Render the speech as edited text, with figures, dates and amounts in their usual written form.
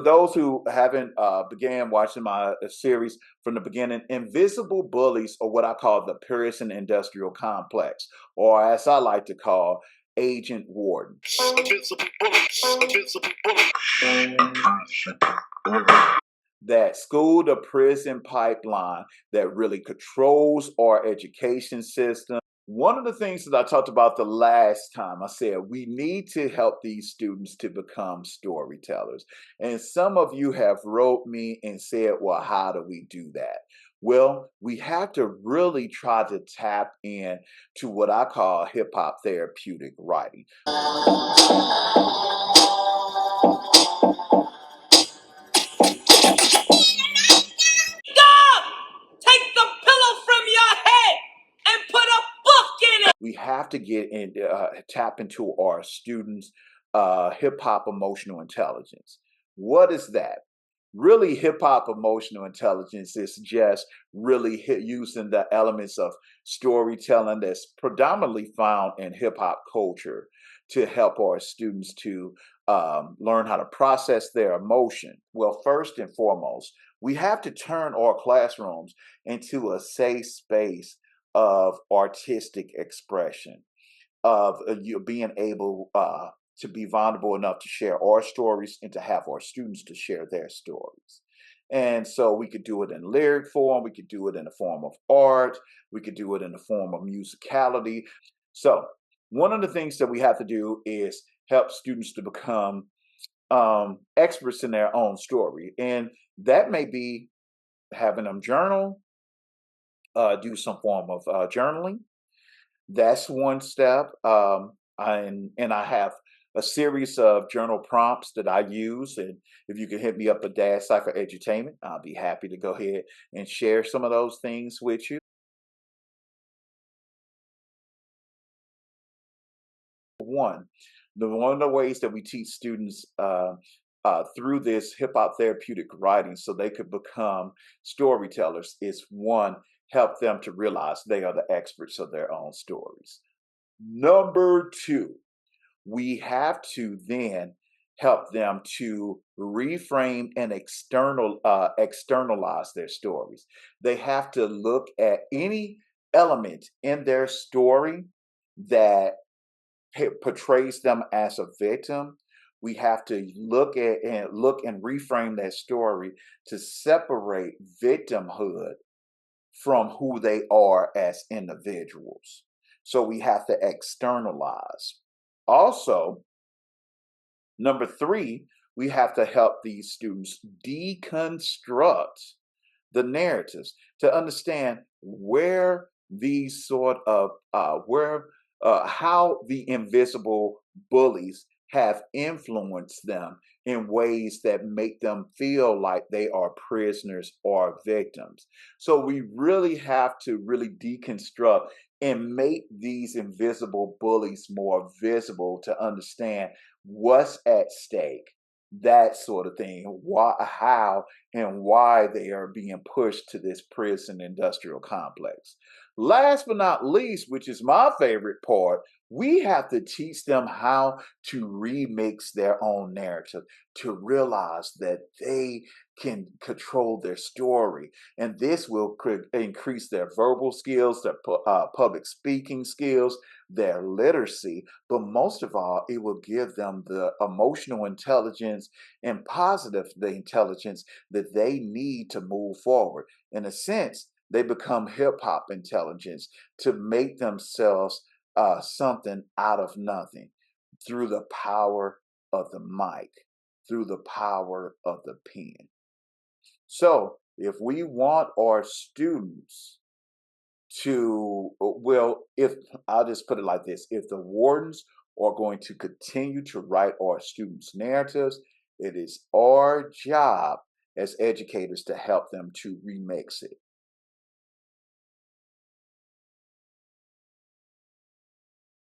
For those who haven't began watching my series from the beginning, invisible bullies are what I call the prison industrial complex, or as I like to call, agent warden. Invisible bullies, invisible bullies. That school to prison pipeline that really controls our education system. One of the things that I talked about the last time, I said we need to help these students to become storytellers. And some of you have wrote me and said, well, how do we do that? Well, we have to really try to tap in to what I call hip hop therapeutic writing. We have to get in, tap into our students' hip hop emotional intelligence. What is that? Really, hip hop emotional intelligence is just really using the elements of storytelling that's predominantly found in hip hop culture to help our students to learn how to process their emotion. Well, first and foremost, we have to turn our classrooms into a safe space of artistic expression, of you being able to be vulnerable enough to share our stories and to have our students to share their stories. And so we could do it in lyric form, we could do it in the form of art, we could do it in the form of musicality. So one of the things that we have to do is help students to become experts in their own story. And that may be having them journal, do some form of journaling. That's one step. And I have a series of journal prompts that I use. And if you can hit me up at DadCypher Edutainment, I'll be happy to go ahead and share some of those things with you. One of the ways that we teach students through this hip hop therapeutic writing so they could become storytellers is one, help them to realize they are the experts of their own stories. Number two, we have to then help them to reframe and externalize their stories. They have to look at any element in their story that portrays them as a victim. We have to look and reframe that story to separate victimhood from who they are as individuals. So we have to externalize. Also, number three, we have to help these students deconstruct the narratives to understand where these sort of how the invisible bullies have influenced them in ways that make them feel like they are prisoners or victims. So we really have to really deconstruct and make these invisible bullies more visible to understand what's at stake, that sort of thing, why, how, and why they are being pushed to this prison industrial complex. Last but not least, which is my favorite part, we have to teach them how to remix their own narrative, to realize that they can control their story. And this will increase their verbal skills, their public speaking skills, their literacy, but most of all, it will give them the emotional intelligence and positive the intelligence that they need to move forward. In a sense, they become hip hop intelligence to make themselves something out of nothing through the power of the mic, through the power of the pen. So if we want our students to, well, if I'll just put it like this, if the wardens are going to continue to write our students' narratives, it is our job as educators to help them to remix it.